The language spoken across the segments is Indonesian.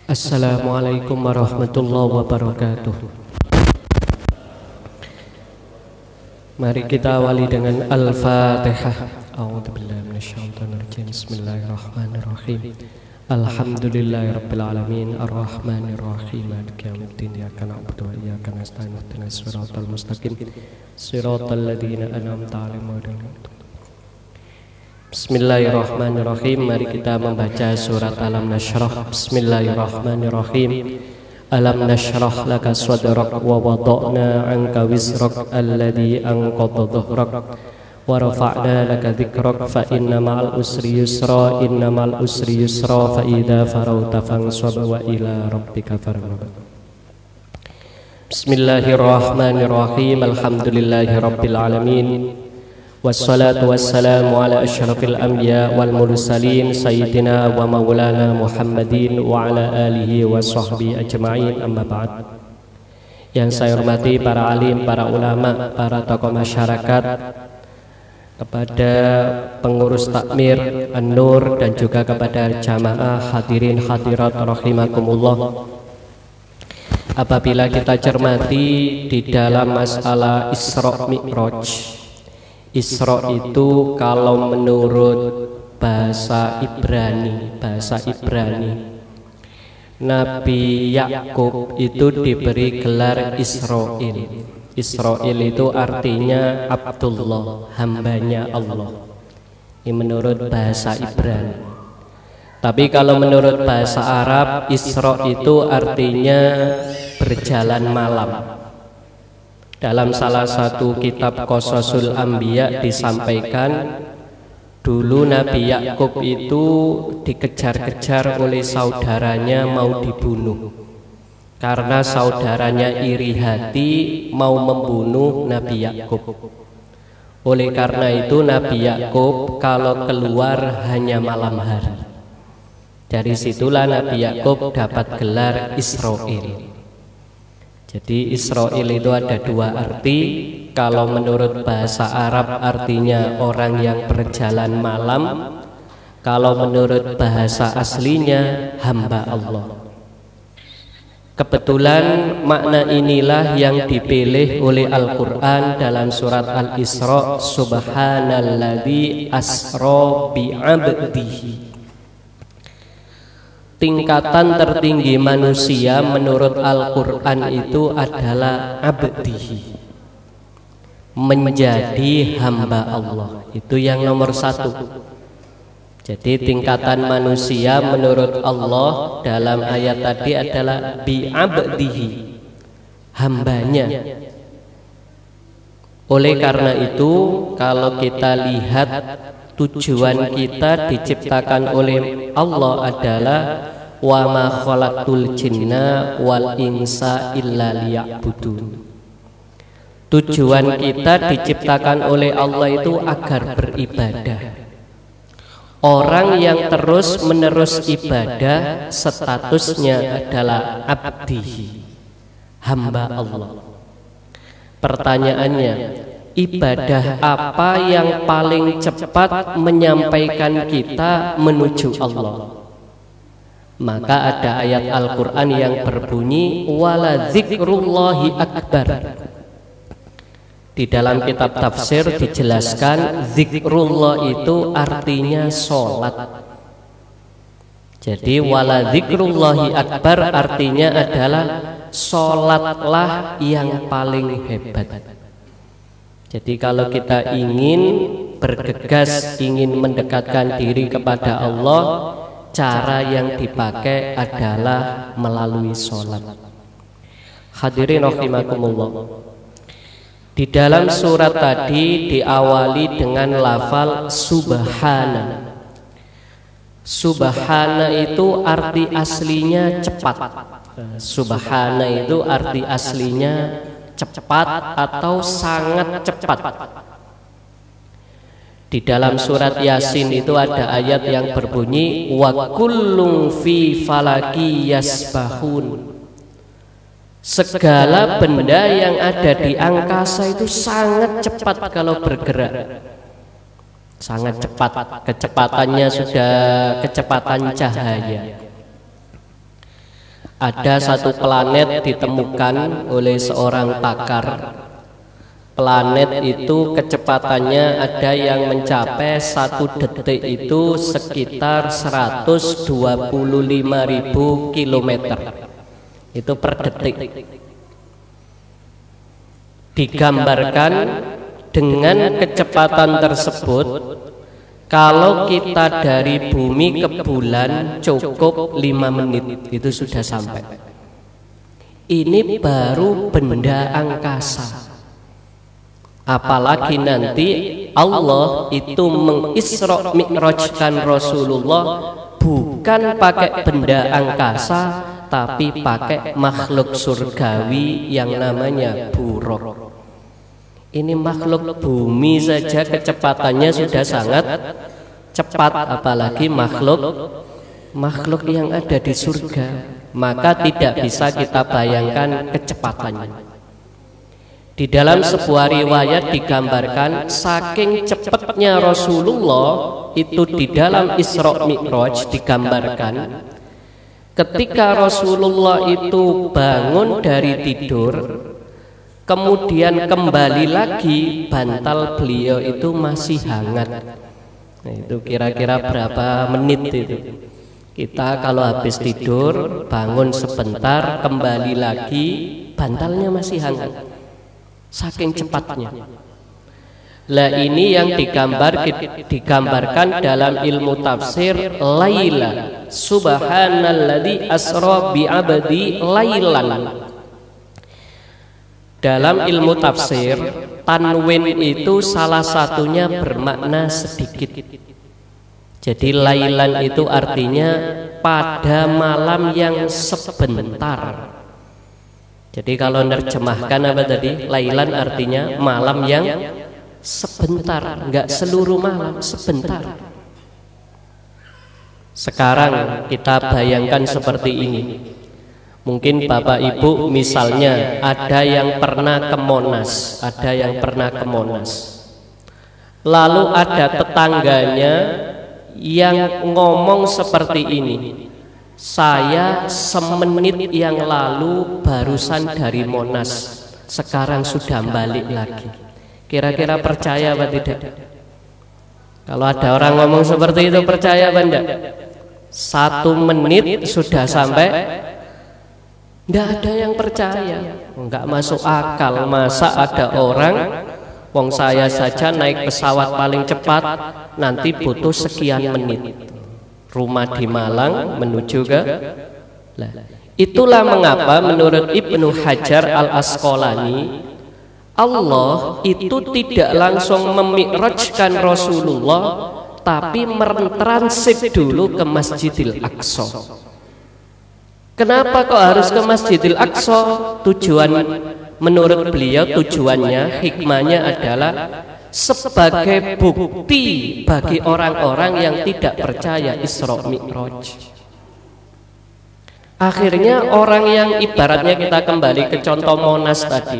Assalamualaikum warahmatullahi wabarakatuh. Mari kita awali dengan Al-Fatihah. A'udzubillahi minasyaitonirrajim. Bismillahirrahmanirrahim. Alhamdulillahirabbil alamin arrahmanirrahim maliki yaumiddin iyyaka na'budu wa iyyaka nasta'in ihdinas siratal mustaqim siratal ladzina an'amta 'alaihim. Bismillahirrahmanirrahim. Mari kita membaca surat Alam Nashrah. Bismillahirrahmanirrahim. Alam nashrah laka sadrak wa wada'na 'anka wizrak alladhi anqadha dhahrak wa rafa'na laka dzikrak fa inna ma'al usri yusra inna ma'al usri yusra fa idza faragta fansab wa ila rabbika farghab. Bismillahirrahmanirrahim. Alhamdulillahirabbil alamin. Wassalatu wassalamu ala asyrafil anbiya wal mursalin sayyidina wa maulana Muhammadin wa ala alihi wa sahbihi ajma'in, amma ba'd. Yang saya hormati para alim, para ulama, para tokoh masyarakat, kepada pengurus takmir An-Nur dan juga kepada jamaah hadirin hadirat rahimakumullah. Apabila kita cermati di dalam masalah Isra Mi'raj, Isra itu kalau menurut bahasa Ibrani, Nabi Yakub itu diberi gelar Israil. Israil itu artinya Abdullah, hambanya Allah. Ini menurut bahasa Ibrani. Tapi kalau menurut bahasa Arab, Isra itu artinya berjalan malam. Dalam salah satu kitab Qasasul Anbiya disampaikan, dulu Nabi Yakub itu dikejar-kejar oleh saudaranya mau dibunuh, karena saudaranya iri hati mau membunuh Nabi Yakub. Oleh karena itu Nabi Yakub kalau keluar hanya malam hari. Dari situlah Nabi Yakub dapat gelar Israil. Jadi Israil itu ada dua arti. Kalau menurut bahasa Arab artinya orang yang berjalan malam. Kalau menurut bahasa aslinya hamba Allah. Kebetulan makna inilah yang dipilih oleh Al-Quran dalam surat Al-Isra. Subhanalladzi asra bi'abdihi. Tingkatan tertinggi manusia menurut Al-Quran itu adalah abdihi, menjadi hamba Allah. Itu yang nomor satu. Jadi tingkatan manusia menurut Allah dalam ayat tadi adalah bi'abdihi, hambanya. Oleh karena itu kalau kita lihat tujuan kita diciptakan oleh Allah adalah wa ma khalaqtul jinna wal insa illa liya'budun. Tujuan kita diciptakan oleh Allah itu agar beribadah. Orang yang terus menerus ibadah statusnya adalah abdihi, hamba Allah. Pertanyaannya, ibadah apa yang paling cepat menyampaikan kita menuju Allah? Maka ada ayat Al-Quran yang berbunyi wala dzikrullahi akbar. Di dalam kitab tafsir dijelaskan zikrullah itu artinya sholat. Jadi wala dzikrullahi akbar artinya adalah sholatlah yang paling hebat. Jadi kalau kita ingin bergegas, ingin mendekatkan diri kepada Allah, cara yang dipakai adalah melalui sholat. Hadirin rahimakumullah. Di dalam surat tadi diawali dengan lafal subhana. Subhana itu arti aslinya cepat. Subhana itu arti aslinya cepat atau sangat cepat. Di dalam surat Yasin itu ada ayat yang berbunyi wa kullun fi falaki yasbahun. Segala benda yang ada di angkasa itu sangat cepat kalau bergerak. Sangat cepat, kecepatannya sudah kecepatan cahaya. Ada satu planet ditemukan oleh seorang pakar. Planet itu kecepatannya ada yang mencapai 1 detik itu sekitar 125.000 kilometer. Itu per detik. Digambarkan dengan kecepatan tersebut, kalau kita dari bumi ke bulan cukup 5 menit itu sudah sampai. Ini baru benda angkasa. Apalagi nanti Allah itu mengisra mi'rajkan Rasulullah bukan pakai benda angkasa, tapi pakai makhluk surgawi yang namanya buraq. Ini makhluk bumi saja kecepatannya sudah sangat cepat, apalagi makhluk yang ada di surga. Maka tidak bisa kita bayangkan kecepatannya. Di dalam sebuah riwayat digambarkan saking cepatnya Rasulullah itu di dalam Isra Mi'raj digambarkan ketika Rasulullah itu bangun dari tidur, kemudian kembali lagi, bantal beliau itu masih hangat. Nah, itu kira-kira berapa menit itu? Kita kalau habis tidur, bangun sebentar, kembali lagi, bantalnya masih hangat. Saking cepatnya. Lah ini yang digambarkan dalam ilmu tafsir laila. Subhanalladzi asra bi 'abdi lailan. Dalam ilmu tafsir, tanwin itu salah satunya bermakna sedikit. Jadi lailan itu artinya pada malam yang sebentar. Jadi kalau nerjemahkan apa tadi? Lailan artinya malam yang sebentar, enggak seluruh malam, sebentar. Sekarang kita bayangkan seperti ini. Mungkin Bapak Ibu misalnya ada yang pernah ke Monas, lalu ada tetangganya yang ngomong seperti ini, saya semenit yang lalu barusan dari Monas, sekarang sudah balik lagi. Kira-kira percaya apa tidak? Kalau ada orang ngomong seperti itu percaya apa enggak? 1 menit sudah sampai. Tidak ada yang percaya, enggak masuk akal. Masa ada orang, wong saya saja naik pesawat paling cepat nanti butuh sekian menit. Rumah di Malang menuju ke. Itulah mengapa menurut Ibnu Hajar Al-Asqalani, Allah itu tidak langsung memi'rajkan Rasulullah, tapi mentransit dulu ke Masjidil Aqsa. Kenapa kok harus ke Masjidil Aqsa? Tujuan menurut beliau, tujuannya, hikmahnya adalah sebagai bukti bagi orang-orang yang tidak percaya Isra Mi'raj. Akhirnya orang yang ibaratnya kita kembali ke contoh Monas tadi,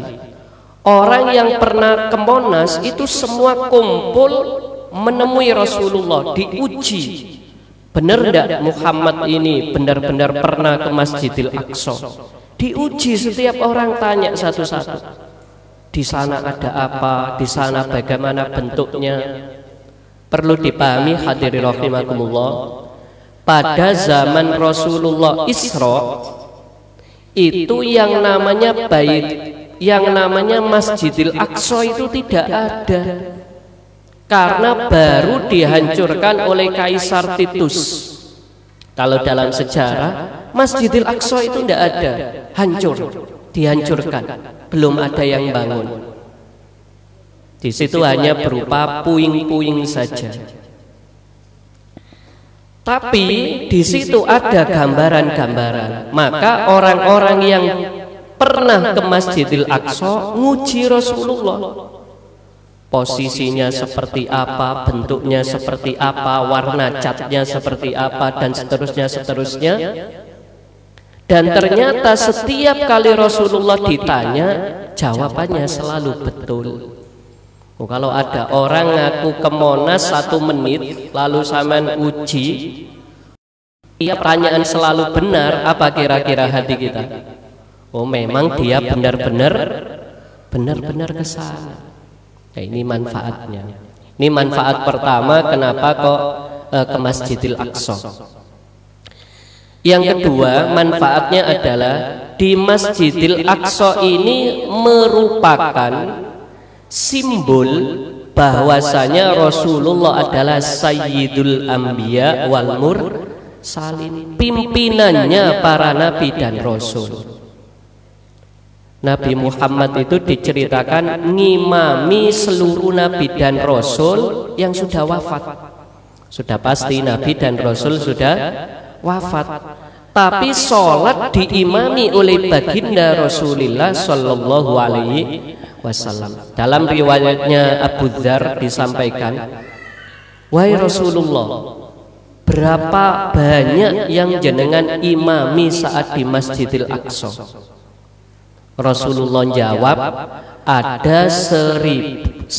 orang yang pernah ke Monas itu semua kumpul menemui Rasulullah, diuji. Benar enggak Muhammad ini benar-benar pernah ke Masjidil Aqsa? Diuji, setiap orang tanya satu-satu. Di sana ada apa? Di sana bagaimana bentuknya? Perlu dipahami hadirin rahimakumullah, pada zaman Rasulullah Isra itu yang namanya bait, yang namanya Masjidil Aqsa itu tidak ada. Karena baru dihancurkan oleh Kaisar Titus. Kalau dalam sejarah Masjidil Aqsa itu tidak ada, hancur, dihancurkan, belum ada yang bangun. Di situ hanya berupa puing-puing saja. Tapi di situ ada gambaran-gambaran. Maka orang-orang yang pernah ke Masjidil Aqsa nguji Rasulullah. Posisinya seperti apa, bentuknya seperti apa, warna catnya seperti apa, dan seterusnya. Dan ternyata setiap kali Rasulullah ditanya, jawabannya selalu betul. Kalau ada orang ngaku ke Monas 1 menit, lalu sampean uji, pertanyaan selalu benar, apa kira-kira hati kita? Oh, memang dia benar-benar ke sana. Nah, ini manfaatnya. Ini manfaat pertama kenapa kok ke Masjidil Aqsa. Yang kedua, manfaatnya adalah di Masjidil Aqsa ini merupakan simbol bahwasanya Rasulullah adalah Sayyidul Anbiya wal Mursalin, pimpinannya para nabi dan rasul. Nabi Muhammad itu diceritakan ngimami seluruh nabi dan rasul yang sudah wafat. Sudah pasti nabi dan rasul sudah wafat, tapi sholat diimami oleh baginda Rasulullah Shallallahu Alaihi Wasallam. Dalam riwayatnya Abu Dzar disampaikan, wahai Rasulullah, berapa banyak yang jenengan imami saat di Masjidil Aqsa? Rasulullah jawab, ada 124.000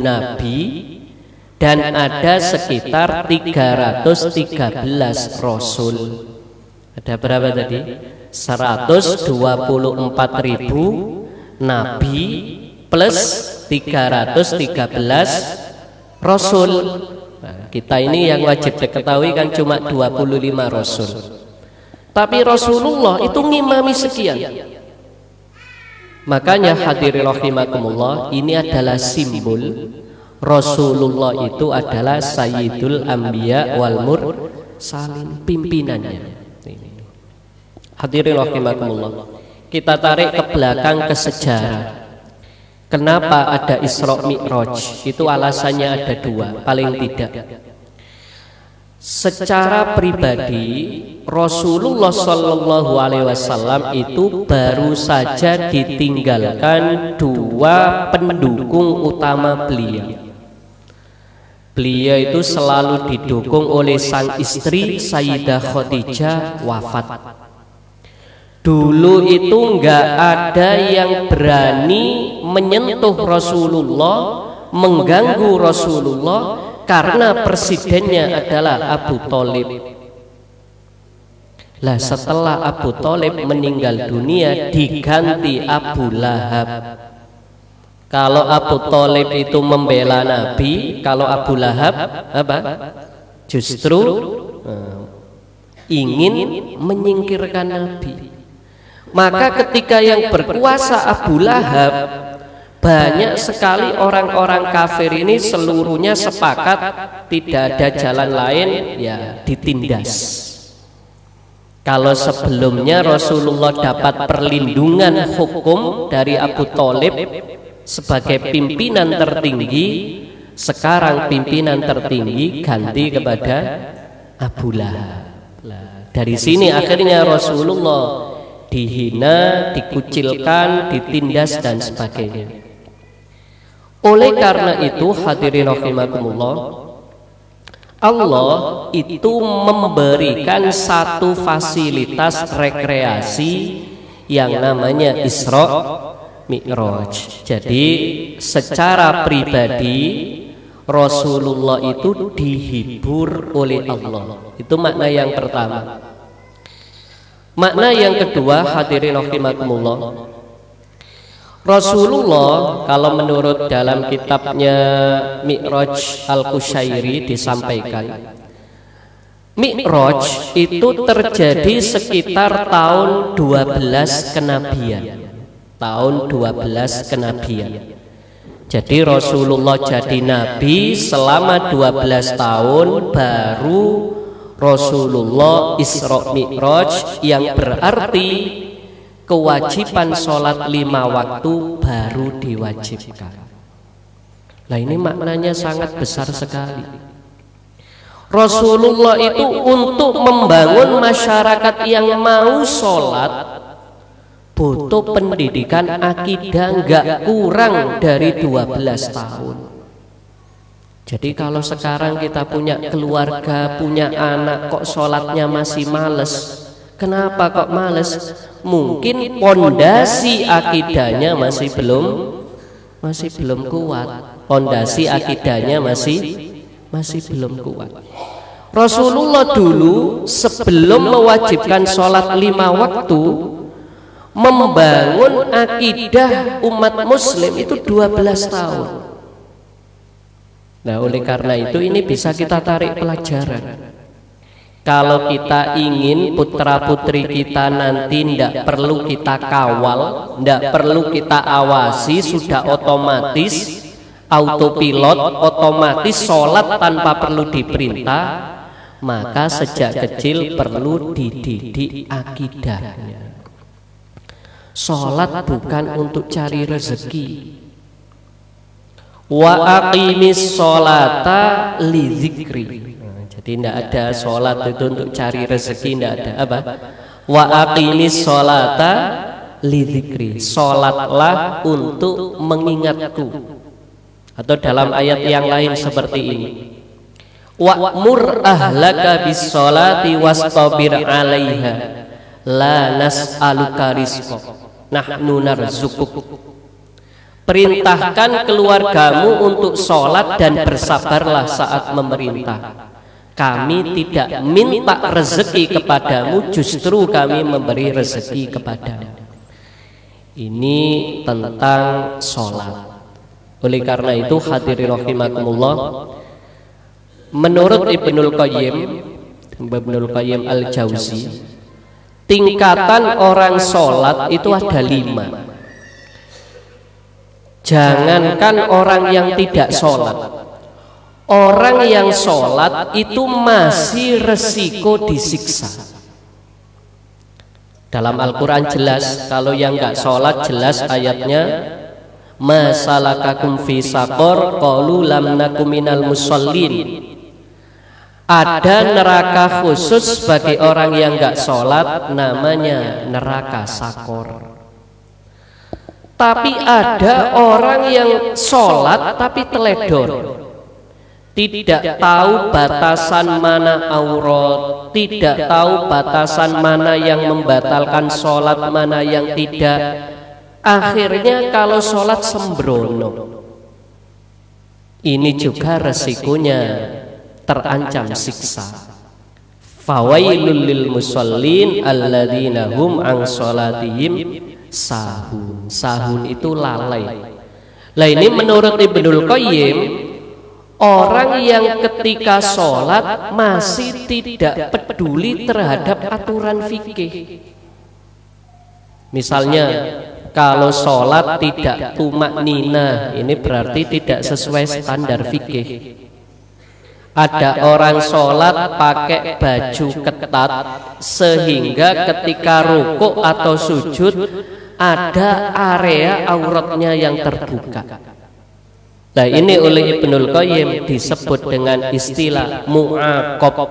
nabi dan ada sekitar 313 rasul. Ada berapa tadi? 124.000 nabi plus 313 rasul. Nah, kita ini yang wajib diketahui kan cuma 25 rasul. Tapi Rasulullah itu ngimami sekian. Makanya hadirin rahimakumullah, ini adalah simbol Rasulullah itu adalah Sayyidul Anbiya wal Mursalin, pimpinannya. Hadirin rahimakumullah, kita tarik ke belakang ke sejarah. Kenapa ada Isra Mi'raj? Itu alasannya ada dua, paling tidak. Secara pribadi Rasulullah Shallallahu Alaihi Wasallam itu baru saja ditinggalkan dua pendukung utama beliau. Beliau itu selalu didukung oleh sang istri Sayyidah Khadijah wafat. Dulu itu nggak ada yang berani menyentuh Rasulullah, mengganggu Rasulullah, karena presidennya adalah Abu Thalib. Lah setelah Abu Thalib meninggal dunia diganti Abu Lahab. Kalau Abu Thalib itu membela Nabi, kalau Abu Lahab apa? Justru ingin menyingkirkan Nabi. Maka ketika yang berkuasa Abu Lahab, banyak sekali orang-orang kafir ini seluruhnya sepakat tidak ada jalan lain ya ditindas. Kalau sebelumnya Rasulullah dapat perlindungan hukum dari Abu Thalib sebagai pimpinan tertinggi, sekarang pimpinan tertinggi ganti kepada Abu Lahab. Dari sini akhirnya Rasulullah dihina, dikucilkan, ditindas dan sebagainya. Oleh karena itu hadirin rahimakumullah, Allah itu memberikan satu fasilitas rekreasi yang namanya Isra Mi'raj. Jadi secara pribadi Rasulullah itu dihibur oleh Allah. Itu makna yang pertama. Makna yang kedua hadirin rahimakumullah, Rasulullah kalau menurut dalam kitabnya Mi'raj Al-Qushairi disampaikan, Mi'raj itu terjadi sekitar tahun 12 kenabian. Tahun 12 kenabian. Jadi Rasulullah jadi nabi selama 12 tahun baru Rasulullah Isra Mi'raj, yang berarti kewajiban sholat 5 waktu baru diwajibkan. Nah ini maknanya sangat besar sekali. Rasulullah itu untuk membangun masyarakat yang mau sholat butuh pendidikan akidah nggak kurang dari 12 tahun. Jadi kalau sekarang kita punya keluarga, punya anak kok sholatnya masih males, kenapa kok males? Mungkin pondasi akidahnya masih belum kuat. Pondasi akidahnya masih belum kuat. Rasulullah dulu sebelum mewajibkan sholat 5 waktu membangun akidah umat muslim itu 12 tahun. Nah, oleh karena itu ini bisa kita tarik pelajaran. Kalau kita ingin putra-putri kita nanti tidak perlu kita kawal, tidak perlu kita awasi, sudah otomatis autopilot, otomatis sholat tanpa perlu diperintah, maka sejak kecil perlu dididik akidahnya. Sholat bukan untuk cari rezeki. Wa aqimis sholata li dzikri. Jadi tidak ada sholat itu untuk cari rezeki, tidak ada apa. Wa aqimis sholata li dzikri. Sholatlah untuk mengingatku. Atau dalam ayat yang lain seperti ini. Wa'mur ahlaka bis sholati wastabir 'alaiha la nas'aluka rizqa nahnu narzuquk. Perintahkan keluargamu untuk sholat dan bersabarlah saat memerintah. Kami tidak minta rezeki kepadamu, justru kami memberi rezeki kepadamu. Ini tentang sholat. Oleh karena itu hadirin rahimakumullah, menurut Ibnul Qayyim Al-Jauzi, tingkatan orang sholat itu ada 5. Jangankan orang yang tidak sholat, orang yang sholat itu masih resiko disiksa. Dalam Al-Quran jelas, kalau yang nggak sholat jelas ayatnya, masalakakum fi saqor qalu lam nakum minal musallin. Ada neraka khusus bagi orang yang nggak sholat, namanya neraka sakor. Tapi ada orang yang sholat tapi teledor, tidak tahu batasan mana aurat, tidak tahu batasan mana yang membatalkan sholat, mana yang tidak. Akhirnya kalau sholat sembrono, ini juga resikonya terancam siksa. Fawailul lil musallin alladzina hum an sholatihim sahun. Sahun itu lalai. Lah ini menurut Ibnul Qayyim, orang yang ketika sholat masih tidak peduli terhadap aturan fikih. Misalnya kalau sholat tidak tumakninah, ini berarti tidak sesuai standar fikih. Ada orang sholat pakai baju ketat sehingga ketika rukuk atau sujud ada area auratnya yang terbuka. Nah ini oleh Ibnul Qayyim disebut dengan istilah mu'aqab.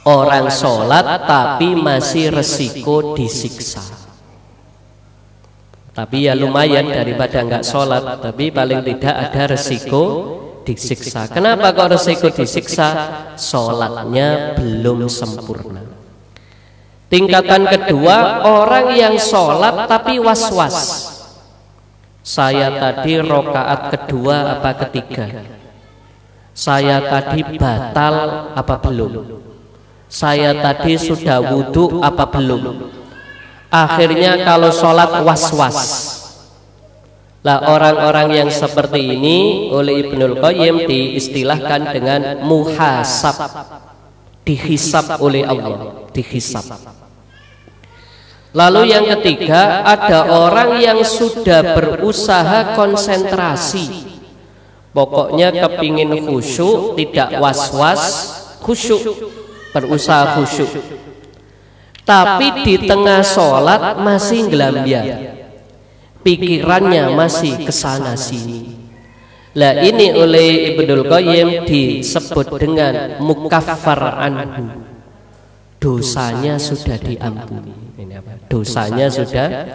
Orang sholat tapi masih resiko disiksa. Tapi ya lumayan daripada nggak sholat, tapi paling tidak ada resiko disiksa. Kenapa kok resiko disiksa? Sholatnya belum sempurna. Tingkatan kedua, orang yang sholat tapi was-was. Saya tadi rokaat kedua apa ketiga? Saya tadi batal apa belum? Saya tadi sudah wudhu apa belum? Akhirnya kalau sholat was-was. Lah orang-orang yang seperti ini oleh Ibnul Qayyim diistilahkan dengan muhasab, dihisab oleh Allah, dihisab. Lalu yang ketiga, ada orang yang sudah berusaha konsentrasi, pokoknya kepingin khusyuk, tidak was-was, khusyuk, berusaha khusyuk, tapi di tengah sholat masih ngelambiar, pikirannya masih kesana sini. Lah ini oleh Ibnul Qayyim disebut dengan mukaffar anhu, dosanya sudah diampuni. Dosanya sudah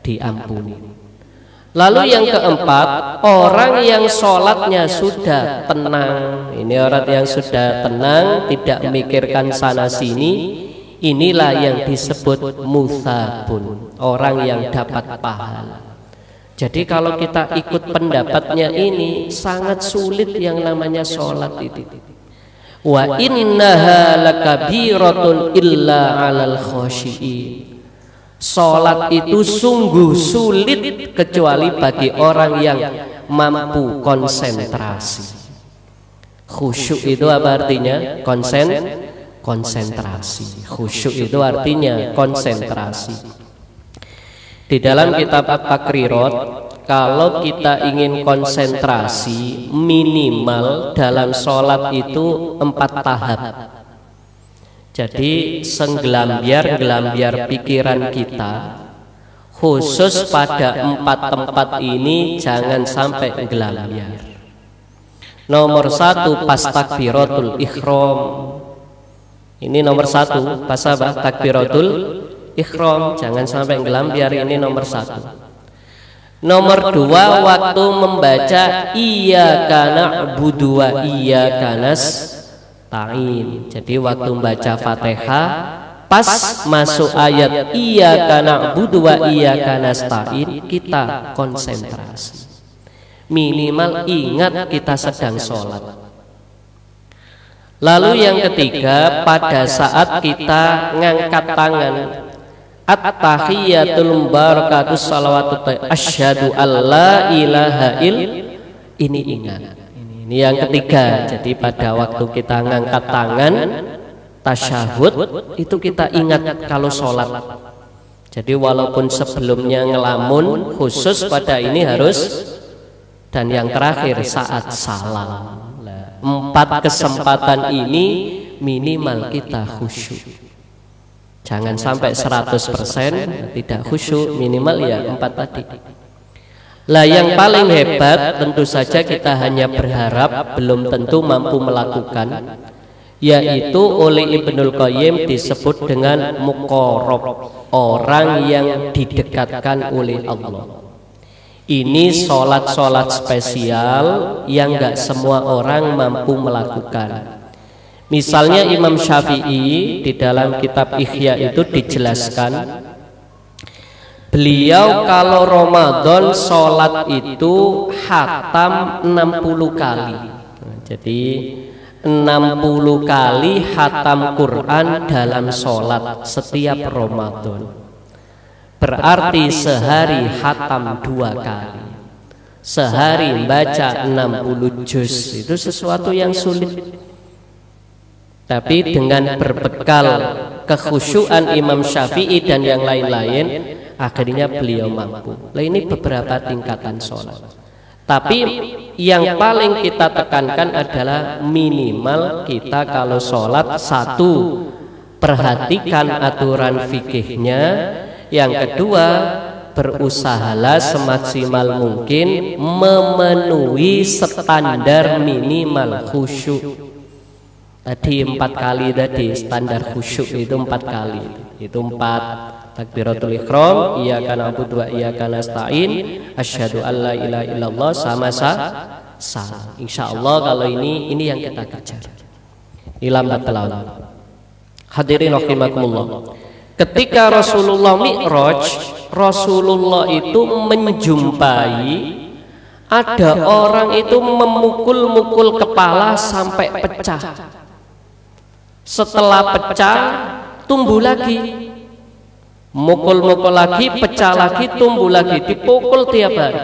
diampuni. Lalu yang keempat, orang yang sholatnya sudah tenang. Ini orang yang sudah tenang, tidak memikirkan sana sini. Inilah yang disebut muthabun, orang yang dapat pahala. Jadi kalau kita ikut pendapatnya ini sangat sulit yang namanya sholat itu. Wa innaha lakabiratun illa 'alal khashiin. Salat itu sungguh sulit kecuali bagi orang yang mampu konsentrasi. Khusyuk itu apa artinya? Konsentrasi. Khusyuk itu artinya konsentrasi. Di dalam kitab At-Takrirat, kalau kita ingin konsentrasi minimal dalam sholat itu 4 tahap. Jadi senggelambiar pikiran kita khusus pada 4 tempat ini jangan sampai gelambiar. Nomor 1 pas takbiratul ihram. Ini nomor 1 pas apa? Takbiratul ihram, jangan sampai gelambiar, ini nomor 1. Nomor 2 waktu membaca iyyaka na'budu wa iyyaka nasta'in. Jadi waktu membaca Fatihah pas masuk ayat iyyaka na'budu wa iyyaka nasta'in kita konsentrasi. Minimal ingat kita sedang sholat. Lalu yang ketiga, pada saat kita ngangkat tangan, at-tahiyatul barakatus salawatut asyhadu alla ilaha ini ingat. Ini yang ketiga. Jadi pada waktu kita ngangkat tangan tasyahud itu kita ingat kalau sholat. Jadi walaupun sebelumnya ngelamun, khusus pada ini harus. Dan yang terakhir saat salam. 4 kesempatan ini minimal kita khusyuk. Jangan sampai 100% tidak khusyuk, minimal ya 4 tadi. Lah yang paling hebat tentu saja kita hanya berharap, belum tentu mampu melakukan, yaitu oleh Ibnul Qayyim disebut dengan muqarrab, orang yang didekatkan oleh Allah. Ini sholat-sholat spesial yang gak semua orang mampu melakukan. Misalnya Imam Syafi'i di dalam kitab Ihya itu dijelaskan, beliau kalau Ramadan sholat itu khatam 60 kali. Jadi 60 kali khatam Quran dalam sholat setiap Ramadan. Berarti sehari khatam 2 kali. Sehari baca 60 juz. Itu sesuatu yang sulit. Tapi dengan berbekal kekhusyuan Imam Syafi'i dan yang lain-lain, akhirnya beliau mampu. Nah, ini beberapa tingkatan sholat. Tapi yang paling kita tekankan adalah minimal kita kalau sholat, 1, perhatikan aturan fikihnya. Yang kedua, berusahalah semaksimal mungkin memenuhi standar minimal khusyuk. Tadi 4 kali tadi standar khusyuk itu 4 kali. Itu 4 takbiratul ihram, iyyaka na'budu wa iyyaka nasta'in, asyhadu alla ilaha illallah sama salam. Insyaallah kalau ini yang kita kejar. Lambat laun. Hadirin rahimakumullah. Ketika Rasulullah Mi'raj, Rasulullah itu menjumpai ada orang itu memukul-mukul kepala sampai pecah. Setelah pecah, tumbuh lagi. Mukul-mukul lagi, pecah lagi, tumbuh lagi, dipukul tiap hari.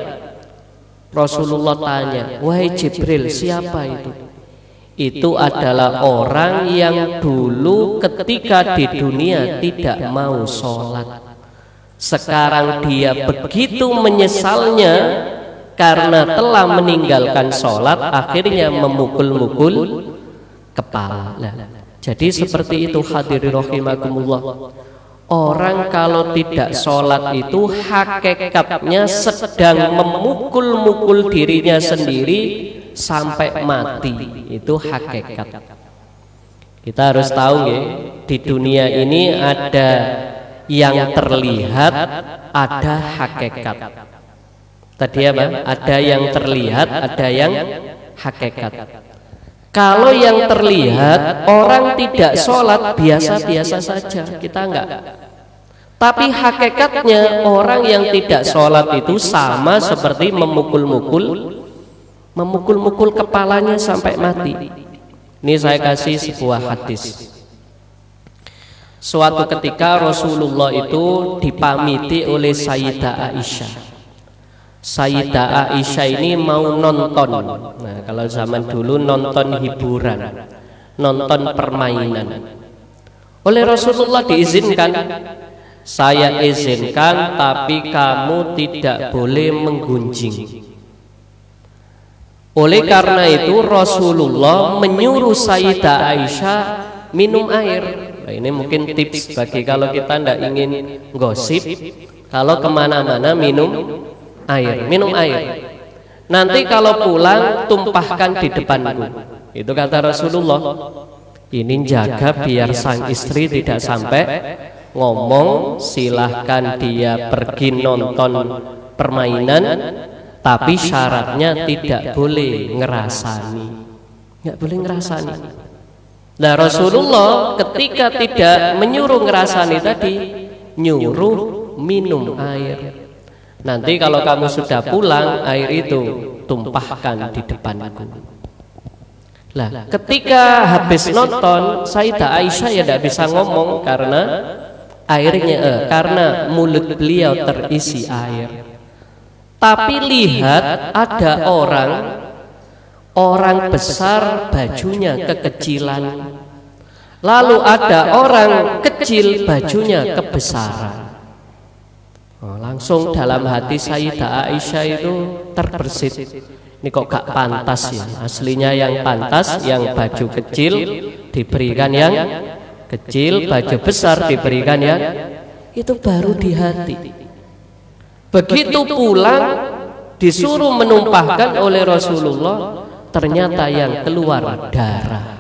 Rasulullah tanya, "Wahai Jibril, siapa itu?" Itu adalah orang yang dulu ketika di dunia tidak mau sholat. Sekarang dia begitu menyesalnya karena telah meninggalkan sholat, akhirnya memukul-mukul kepala. Jadi seperti itu hadirin rahimakumullah. Orang kalau tidak sholat itu hakikatnya sedang memukul-mukul dirinya sendiri sampai mati. Itu hakikat. Kita harus tahu ya, di dunia ini ada yang terlihat, ada hakikat. Tadi apa? Ada yang terlihat, ada yang hakikat. Kalau yang terlihat orang tidak sholat biasa-biasa saja, kita enggak. Tapi hakikatnya orang yang tidak sholat itu sama seperti memukul-mukul kepalanya sampai mati. Ini saya kasih sebuah hadis. Suatu ketika Rasulullah itu dipamiti oleh Sayyidah Aisyah. Sayyidah Aisyah ini mau nonton. Nah, kalau zaman dulu nonton hiburan, nonton permainan. Oleh Rasulullah diizinkan. Saya izinkan, tapi kamu tidak boleh menggunjing. Oleh karena itu Rasulullah menyuruh Sayyidah Aisyah minum air. Nah, ini mungkin tips bagi kalau kita tidak ingin gosip, kalau kemana-mana minum air. Nanti kalau pulang tumpahkan di depanku. Itu kata Rasulullah. Ini jaga biar sang istri tidak sampai ngomong. Silahkan dia pergi nonton permainan, tapi syaratnya tidak boleh ngerasani. Nggak boleh ngerasani. Nah, Rasulullah ketika tidak menyuruh ngerasani tadi, nyuruh minum air. Nanti kalau kamu sudah pulang, air itu tumpahkan di depanku. Lah, ketika habis nonton, Sayyidah Aisyah ya tidak bisa ngomong karena airnya, karena mulut beliau terisi air. Tapi lihat ada orang besar bajunya kekecilan, lalu ada orang kecil bajunya kebesaran. Langsung dalam hati Sayyidah Aisyah itu terbersit, ini kok gak pantas ya. Aslinya yang pantas yang baju kecil diberikan yang kecil, baju besar diberikan yang itu, baru di hati. Begitu pulang disuruh menumpahkan oleh Rasulullah, ternyata yang keluar darah.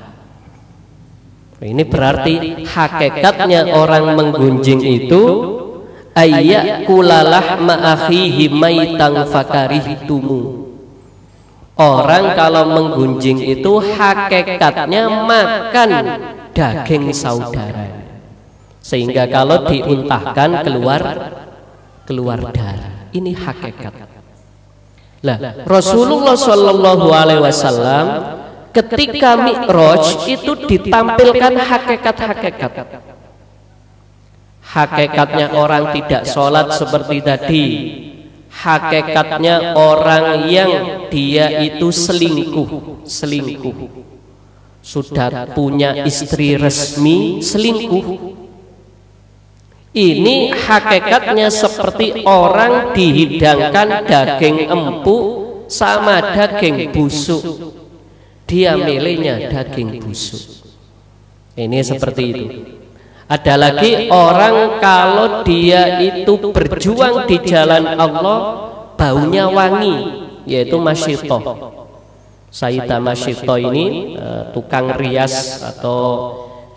Ini berarti hakikatnya orang menggunjing itu ayyakula ma'akhihi maitang fakarihtumu. Orang kalau menggunjing itu hakikatnya makan daging saudara, sehingga kalau diuntahkan keluar darah. Ini hakikat. Lah, Rasulullah Shallallahu Alaihi Wasallam ketika Mi'raj itu ditampilkan hakikat-hakikat. Hakikatnya orang tidak sholat seperti tadi. Hakikatnya orang yang dia itu selingkuh. Sudah punya istri resmi, selingkuh. Ini hakikatnya seperti orang dihidangkan daging empuk sama daging busuk. Dia milihnya daging busuk. Ini seperti itu. Ada lagi orang kalau dia itu berjuang di jalan Allah, baunya wangi, yaitu masyitoh. Sayyidah Masyitoh ini tukang rias atau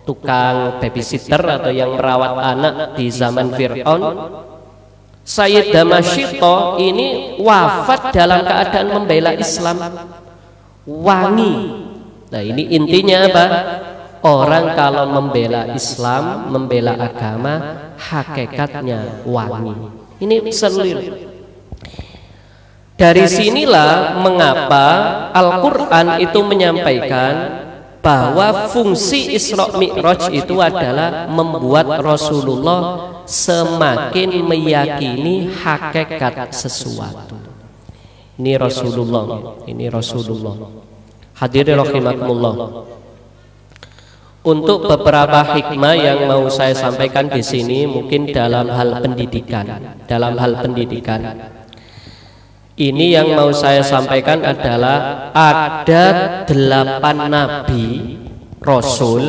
tukang babysitter atau yang merawat anak di zaman Fir'aun. Sayyidah Masyitoh ini wafat dalam keadaan membela Islam, wangi. Nah, ini intinya apa? Orang kalau membela Islam, membela agama, hakikatnya wangi. Ini seluruh. Dari sinilah mengapa Al-Quran itu menyampaikan bahwa fungsi Isra Mi'raj itu adalah membuat Rasulullah semakin meyakini hakikat sesuatu. Ini Rasulullah. Hadirin rahimakumullah. Untuk beberapa hikmah yang mau saya sampaikan di sini, mungkin dalam hal pendidikan. Ini yang mau saya sampaikan adalah ada 8 nabi Rasul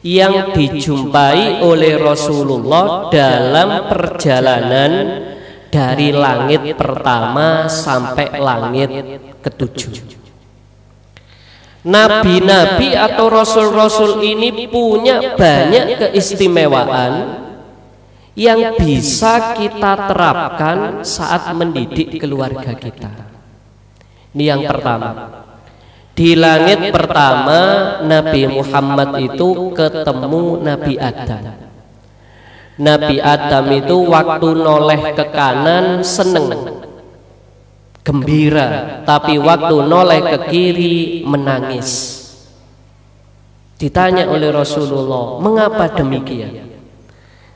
yang dijumpai oleh Rasulullah dalam perjalanan dari langit pertama sampai langit ke-7. Nabi-nabi atau rasul-rasul ini punya banyak keistimewaan yang bisa kita terapkan saat mendidik keluarga kita. Ini yang pertama. Di langit pertama Nabi Muhammad itu ketemu Nabi Adam. Nabi Adam itu waktu noleh ke kanan seneng, gembira, tapi waktu noleh ke kiri menangis. Ditanya oleh Rasulullah, mengapa demikian?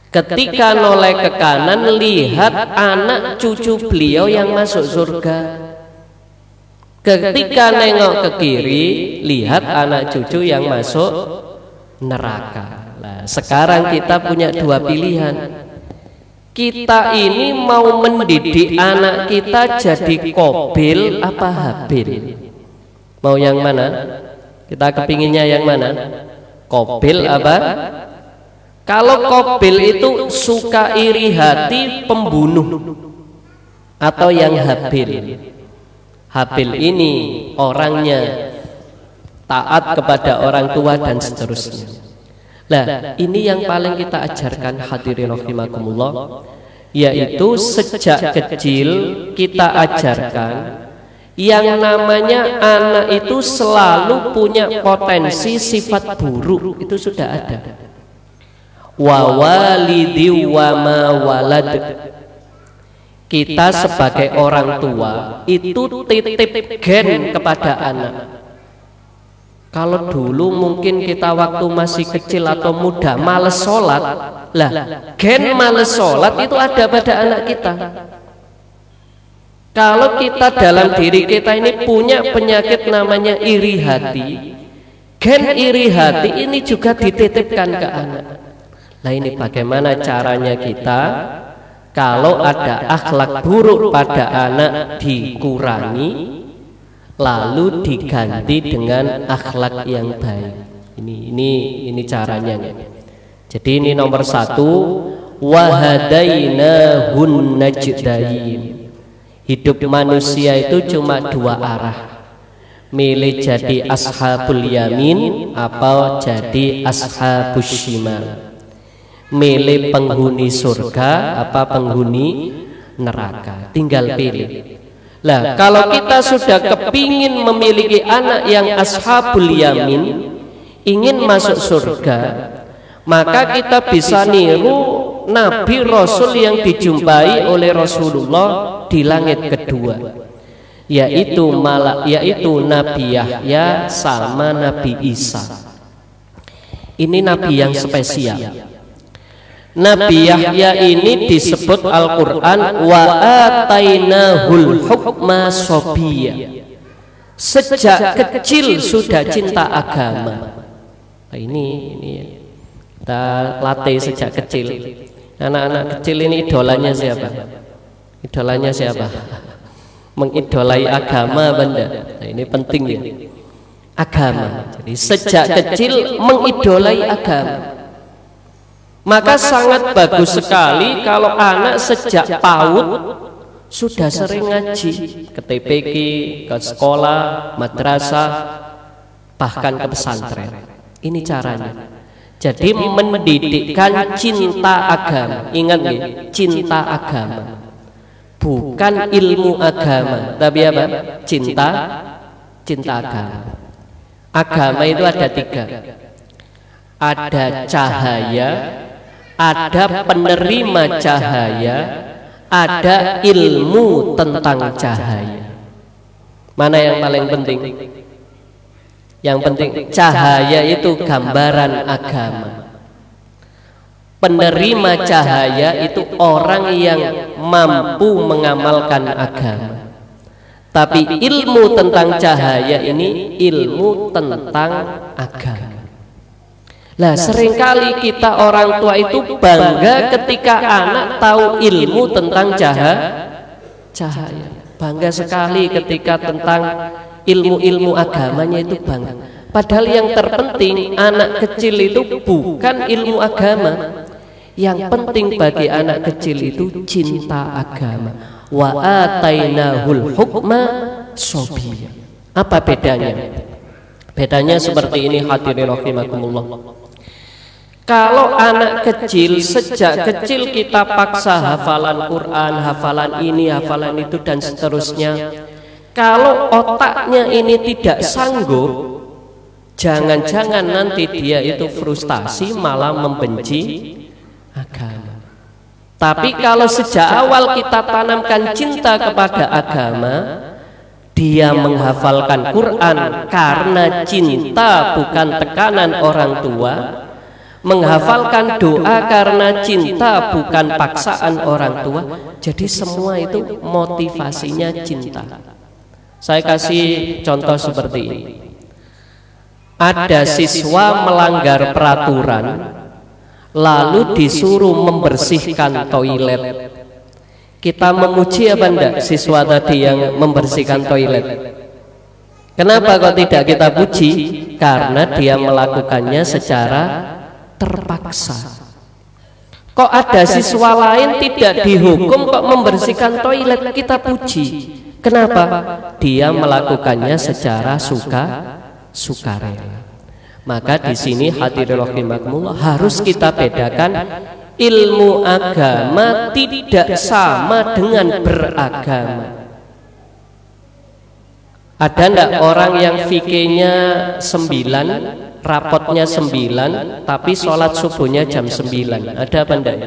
Ketika noleh ke kanan, lihat anak cucu beliau yang masuk surga. Ketika nengok ke kiri, lihat anak cucu yang masuk neraka. Nah, sekarang kita punya dua pilihan. Kita ini mau mendidik anak kita jadi Qabil apa Habil? Mau yang mana? Kita kepinginnya yang mana? Qabil apa? Kalau Qabil itu suka iri hati pembunuh, atau yang Habil? Habil ini orangnya taat kepada orang tua dan seterusnya. Nah, ini yang paling kita ajarkan hadirin rahimakumullah, yaitu sejak kecil kita ajarkan yang namanya anak itu selalu punya potensi sifat buruk, itu sudah ada. Wa walidi wa ma walad. Kita sebagai orang tua itu titip gen kepada anak. Kalau dulu mungkin kita waktu masih kecil atau muda males sholat, lah gen males sholat itu ada pada anak kita. Kalau kita dalam diri kita ini punya penyakit namanya iri hati, gen iri hati ini juga dititipkan ke anak. Nah, ini bagaimana caranya kita kalau ada akhlak buruk pada anak dikurangi, lalu diganti dengan akhlak yang baik. Ini caranya. Jadi ini nomor satu, wahadainahun najdain. Hidup manusia itu cuma dua arah, milih jadi ashabul yamin atau jadi ashabus shimal, milih penghuni surga apa penghuni neraka, tinggal pilih. Lah, kalau kita sudah kepingin memiliki anak yang ashabul yamin, ingin masuk surga, maka kita bisa niru Nabi Rasul yang dijumpai oleh Rasulullah di langit kedua, yaitu Nabi Yahya sama Nabi Isa. Ini Nabi yang spesial. Nabi Yahya ini disebut Al-Quran wa atainahul hukma sobiyya. Sejak kecil sudah cinta agama. Nah, ini kita latih sejak kecil. Anak-anak kecil ini idolanya siapa? Idolanya siapa? Mengidolai agama, benda. Nah, ini penting ya. Agama. Jadi sejak kecil mengidolai agama. Maka sangat bagus sekali kalau anak sejak PAUD sudah sering ngaji, ke TPQ, ke sekolah, madrasah, bahkan ke pesantren. Ini caranya. Jadi mendidikkan cinta agama. Ingat ya, cinta agama, bukan ilmu agama, tapi apa? Cinta agama. Agama itu ada tiga. Ada cahaya, ada penerima cahaya, ada ilmu tentang cahaya. Mana yang paling penting? Yang penting cahaya itu gambaran agama. Penerima cahaya itu orang yang mampu mengamalkan agama. Tapi ilmu tentang cahaya ini ilmu tentang agama. Nah, seringkali kita orang tua itu bangga ketika anak tahu ilmu tentang cahaya. Bangga sekali ketika tentang ilmu-ilmu agamanya itu bangga. Padahal yang terpenting anak kecil itu bukan ilmu agama. Yang penting bagi anak kecil itu cinta agama. Wa atainahul hukma sobiyya. Apa bedanya? Bedanya seperti ini hadirin rahimakumullah. Kalau anak kecil, sejak kecil kita paksa hafalan Quran, hafalan ini, hafalan itu dan seterusnya. Kalau otaknya ini tidak sanggup, jangan-jangan nanti dia itu frustasi malah membenci agama. Tapi kalau sejak awal kita tanamkan cinta kepada agama, dia menghafalkan Quran karena cinta bukan tekanan orang tua, menghafalkan doa karena cinta bukan paksaan orang tua. Jadi semua itu motivasinya cinta. Saya kasih contoh seperti ini. Ada siswa melanggar peraturan lalu disuruh membersihkan toilet. Kita memuji apa enggak siswa tadi yang membersihkan toilet? Kenapa kok tidak kita puji? Karena dia melakukannya secara terpaksa. Kok ada siswa lain tidak dihukum kok membersihkan toilet, kita puji. Kenapa? Dia melakukannya secara sukarela. Maka di sini hadirin rahimakumullah harus kita bedakan, ilmu agama tidak sama dengan beragama. Ada enggak orang yang fikihnya 9, rapotnya 9, tapi sholat subuhnya jam 9? Ada apa enggak?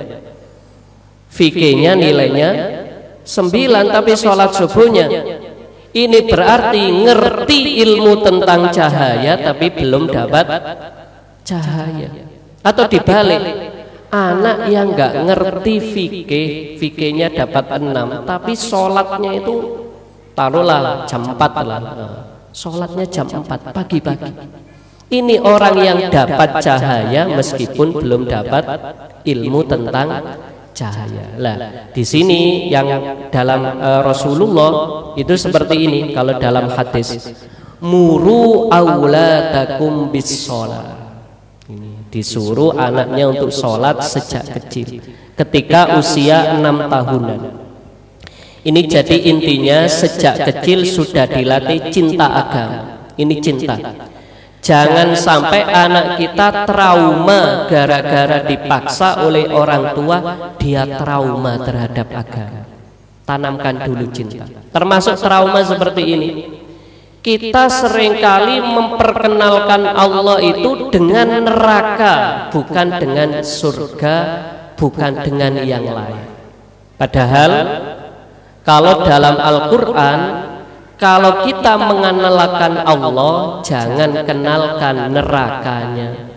Fikihnya nilainya 9, tapi sholat subuhnya. Ini berarti ngerti ilmu tentang cahaya tapi belum dapat cahaya. Atau dibalik, anak yang nggak ngerti fikihnya dapat 6, tapi sholatnya itu taruhlah jam 4 lah, sholatnya jam 4 pagi-pagi. Ini orang yang dapat cahaya meskipun belum dapat ilmu tentang cahaya. Lah, di sini yang dalam Rasulullah itu seperti ini. Kalau dalam hadis, muru auladakum bis sholat. Disuruh anaknya untuk sholat sejak kecil, ketika usia 6 tahunan. Ini jadi intinya sejak kecil sudah dilatih cinta agama. Ini cinta. Jangan sampai anak kita trauma gara-gara dipaksa oleh orang tua, dia trauma terhadap agama. Tanamkan dulu cinta. Termasuk trauma seperti ini. Kita seringkali memperkenalkan Allah itu dengan neraka, bukan dengan surga, bukan dengan yang lain. Padahal kalau dalam Al-Quran, kalau kita mengenalkan Allah, jangan kenalkan nerakanya,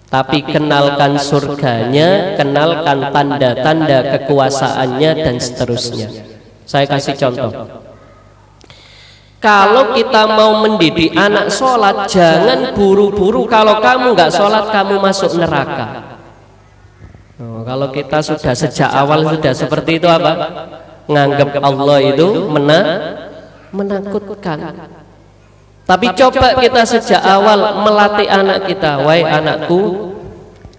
tapi kenalkan surganya, kenalkan tanda-tanda kekuasaannya dan seterusnya. Saya kasih contoh. Kalau kita mau mendidik anak sholat, jangan buru-buru kalau kamu nggak sholat kamu masuk neraka. Kalau kita sudah sejak awal sudah seperti itu, apa? Nganggap Allah itu menakutkan. Tapi coba kita sejak awal melatih anak kita, wahai anakku,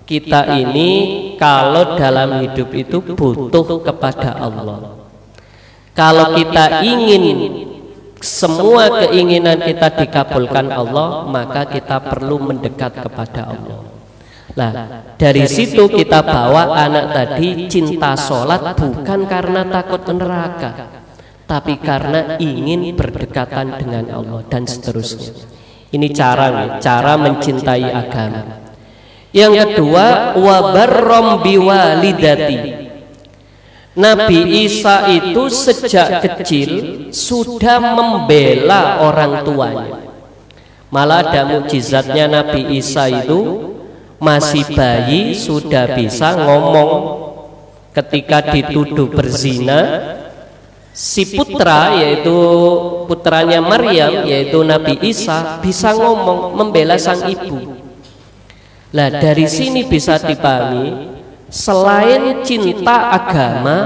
kita ini kalau dalam hidup itu butuh kepada Allah. Kalau kita ingin semua keinginan kita dikabulkan Allah, maka kita perlu mendekat kepada Allah. Nah, dari situ kita bawa anak tadi cinta sholat bukan karena takut neraka, tapi karena ingin berdekatan dengan Allah dan seterusnya. Ini cara mencintai agama. Yang kedua, wabarrom biwalidati. Nabi Isa itu sejak kecil sudah membela orang tuanya. Malah ada mukjizatnya Nabi Isa itu, masih bayi sudah bisa ngomong. Ketika dituduh berzina, si putra, yaitu putranya Maryam, yaitu Nabi Isa, bisa ngomong membela sang ibu. Lah dari sini bisa dipahami, selain cinta agama,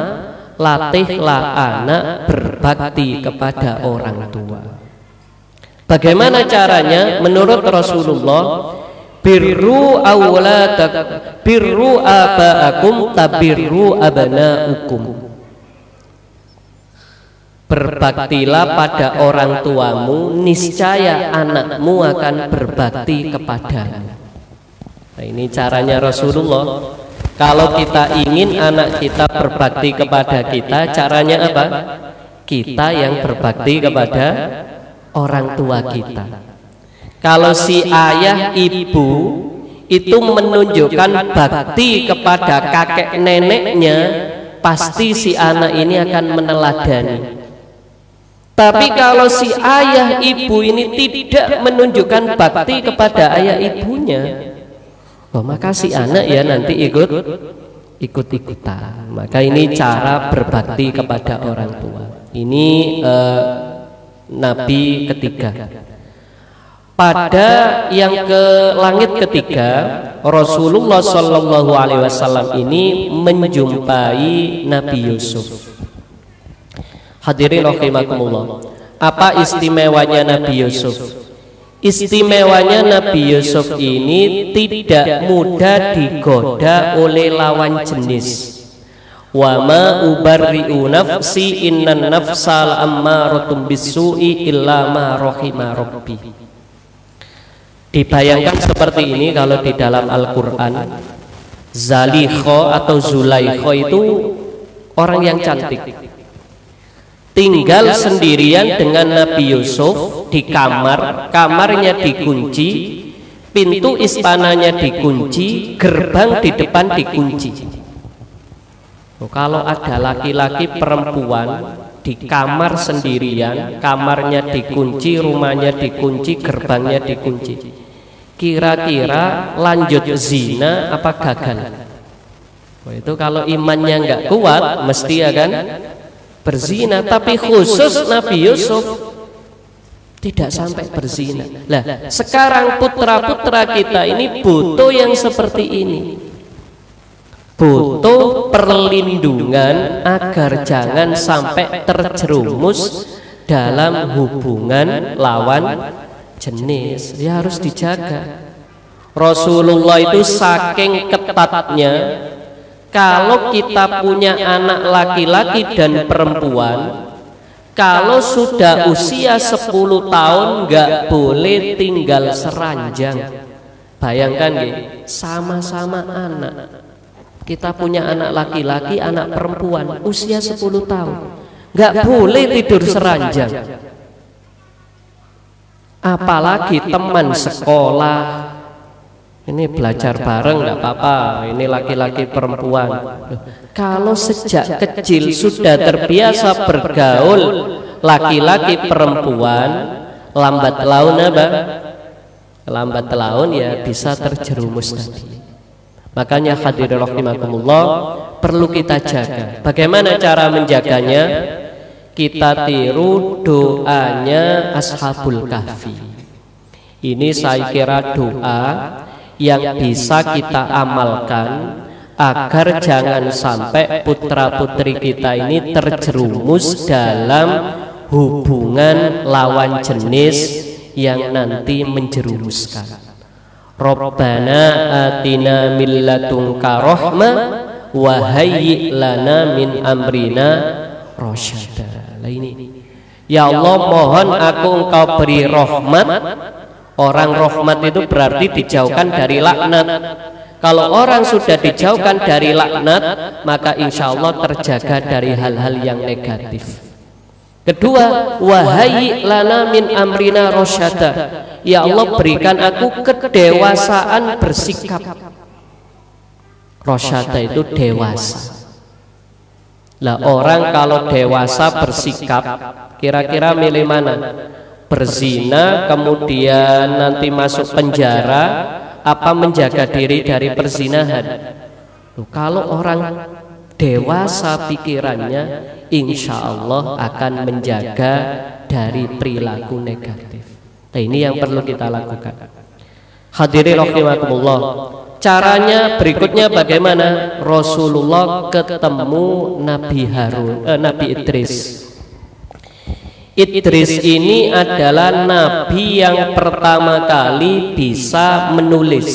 latihlah anak berbakti kepada orang tua. Bagaimana caranya? Menurut Rasulullah, birru abaakum tabirru abnaukum. Berbaktilah pada orang tuamu, niscaya anakmu akan berbakti kepadamu. Nah, ini caranya Rasulullah. Kalau kita ingin anak kita berbakti kepada kita, caranya apa? Kita yang berbakti kepada orang tua kita. Kalau si ayah ibu itu menunjukkan bakti kepada kakek neneknya, pasti si anak ini akan meneladani. Tapi kalau si ayah ibu ini tidak menunjukkan bakti kepada ayah ibunya, maka si anak ya nanti ikut-ikutan. Maka ini cara berbakti kepada orang tua. Ini Nabi ketiga. Pada yang ke langit ketiga, Rasulullah Shallallahu Alaihi Wasallam ini menjumpai Nabi Yusuf. Hadirin rahimakumullah. Apa istimewanya Nabi Yusuf? Istimewanya Nabi Yusuf ini tidak mudah digoda oleh lawan jenis. Wa ma ubarri'u nafsi innan nafsal ammaratun bisu'i illa ma rahima rabbi. Dibayangkan seperti ini kalau di dalam Al-Quran, Zalikho atau Zulaikho itu orang yang cantik, tinggal sendirian dengan Nabi Yusuf di kamar, kamarnya dikunci, pintu istananya dikunci, gerbang di depan dikunci. Kalau ada laki-laki perempuan di kamar sendirian, kamarnya dikunci, rumahnya dikunci, gerbangnya dikunci, kira-kira lanjut zina apa gagal? Itu kalau imannya nggak kuat mesti akan berzina. Tapi khusus Nabi Yusuf tidak sampai berzina. Lah sekarang putra-putra kita ini butuh yang seperti ini, butuh perlindungan agar jangan sampai terjerumus dalam hubungan lawan jenis. Ya harus dijaga. Rasulullah itu saking ketatnya, kalau kita punya anak laki-laki dan perempuan, kalau sudah usia 10 tahun nggak boleh tinggal seranjang. Bayangkan sama-sama anak. Kita punya anak laki-laki, anak perempuan, usia 10 tahun, nggak boleh tidur seranjang. Apalagi teman sekolah. Ini belajar bareng nggak apa-apa, ini laki-laki perempuan. Kalau sejak kecil sudah terbiasa bergaul laki-laki perempuan, lambat laun apa? Lambat laun ya bisa terjerumus tadi. Makanya hadirin rahimakumullah, perlu kita jaga. Bagaimana cara menjaganya? Kita tiru doanya Ashabul Kahfi. Ini saya kira doa yang bisa kita amalkan agar jangan sampai putra-putri kita ini terjerumus dalam hubungan lawan jenis yang nanti menjerumuskan. Rabbana atina min ladunka rahmah wa hayyi lana min amrina rasyada. Lah ini, ya Allah mohon aku engkau beri rahmat. Orang rahmat itu berarti dijauhkan dari laknat. Kalau orang sudah dijauhkan dari laknat, maka insya Allah terjaga dari hal-hal yang negatif. Kedua, wahai lana min amrina rasyada. Ya Allah berikan aku kedewasaan bersikap. Rasyada itu dewasa. Lah orang kalau dewasa bersikap, kira-kira milih mana? Berzina kemudian nanti masuk penjara, apa menjaga diri dari perzinahan? Kalau orang dewasa pikirannya, insya Allah akan menjaga dari perilaku negatif. Nah ini yang perlu kita lakukan. Hadirin rahimakumullah. Caranya berikutnya bagaimana? Rasulullah ketemu Nabi Nabi Idris. Idris ini adalah nabi yang pertama kali bisa menulis.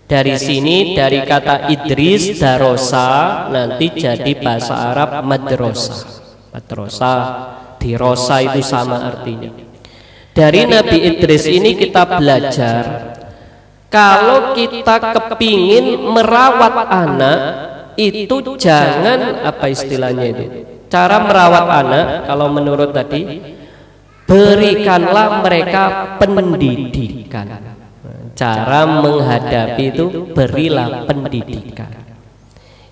Dari sini dari kata Idris darosa nanti jadi bahasa Arab madrasah. Madrasah, dirosa itu sama artinya. Dari Nabi Idris ini kita belajar kalau kita kepingin merawat anak itu jangan apa istilahnya itu. Cara merawat anak kalau menurut tadi, berikanlah mereka pendidikan. Cara menghadapi itu berilah pendidikan.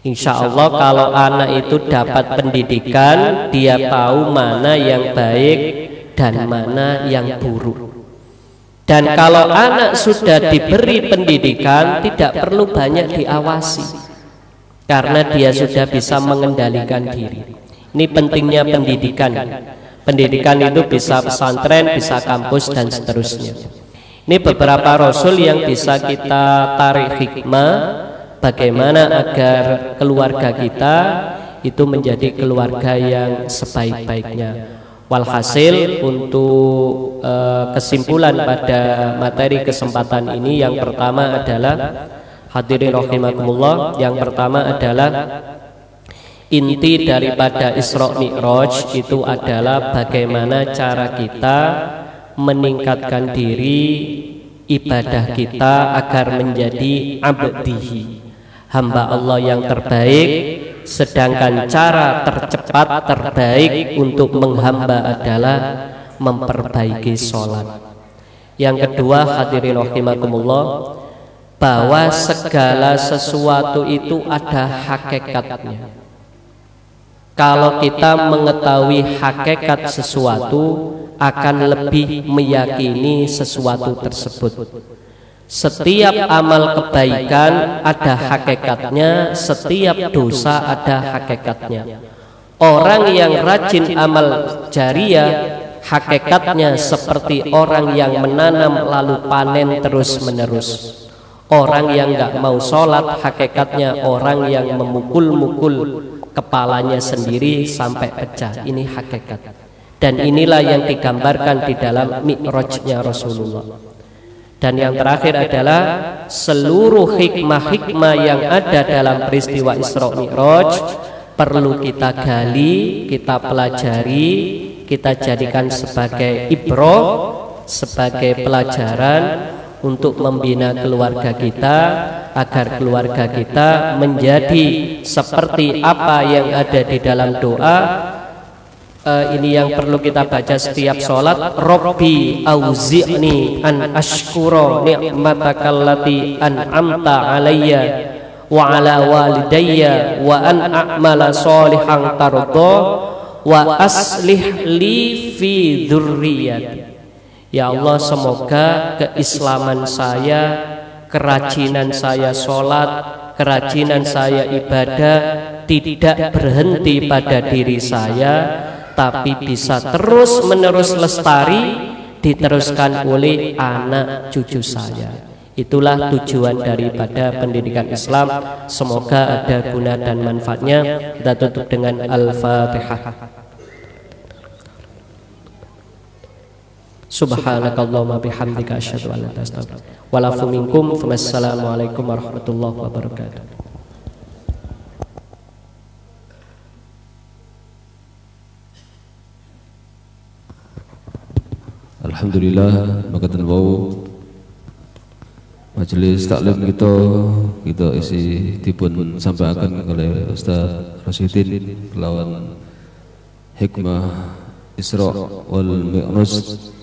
Insya Allah kalau anak itu dapat pendidikan, dia tahu mana yang baik dan mana yang buruk. Dan kalau anak sudah diberi pendidikan, tidak perlu banyak diawasi, karena dia sudah bisa mengendalikan diri. Ini pentingnya pendidikan. Pendidikan itu bisa pesantren, bisa kampus, dan seterusnya. Ini beberapa rasul yang bisa kita tarik hikmah, bagaimana agar keluarga kita itu menjadi keluarga yang sebaik-baiknya. Walhasil untuk kesimpulan pada materi kesempatan ini, yang pertama adalah, hadirin rahimakumullah, yang pertama adalah inti daripada Isra Mi'raj itu adalah bagaimana cara kita meningkatkan diri ibadah kita agar menjadi abdihi, hamba Allah yang terbaik. Sedangkan cara tercepat terbaik untuk menghamba adalah memperbaiki sholat. Yang kedua, hadirin rahimakumullah, bahwa segala sesuatu itu ada hakikatnya. Kalau kita mengetahui hakikat sesuatu, akan lebih meyakini sesuatu tersebut. Setiap amal kebaikan ada hakikatnya, setiap dosa ada hakikatnya. Orang yang rajin amal jariah, hakikatnya seperti orang yang menanam lalu panen terus-menerus. Orang yang nggak mau sholat, hakikatnya orang yang memukul-mukul kepalanya sendiri sampai pecah. Ini hakikat. Dan inilah yang digambarkan di dalam Mi'rajnya Rasulullah. Dan yang terakhir adalah seluruh hikmah-hikmah yang ada dalam peristiwa Isra Mi'raj perlu kita gali, kita pelajari, kita jadikan sebagai ibrah, sebagai pelajaran untuk membina keluarga kita, agar keluarga kita menjadi seperti apa yang ada di dalam doa. Ini yang perlu kita baca setiap sholat. Rabbi auzi'ni an ashkura ni'matakallati an'amta alayya wa ala walidayya wa an a'mala sholihan tarda wa aslih li fi dzurriyyati. Ya Allah, semoga keislaman saya, kerajinan saya sholat, kerajinan saya ibadah tidak berhenti pada diri saya, tapi bisa terus-menerus lestari, diteruskan oleh anak cucu saya. Itulah tujuan daripada pendidikan Islam. Semoga ada guna dan manfaatnya. Kita tutup dengan Al-Fatihah. Subhanakallahumma bihamdika asyhadu an la ilaha illa anta astaghfiruka wa atubu minkum. Wassalamualaikum warahmatullahi wabarakatuh. Alhamdulillah, makaten wau majelis taklim kita isi dipun sampaikan oleh Ustaz Rasyidin kelawan hikmah Isra wal Mi'raj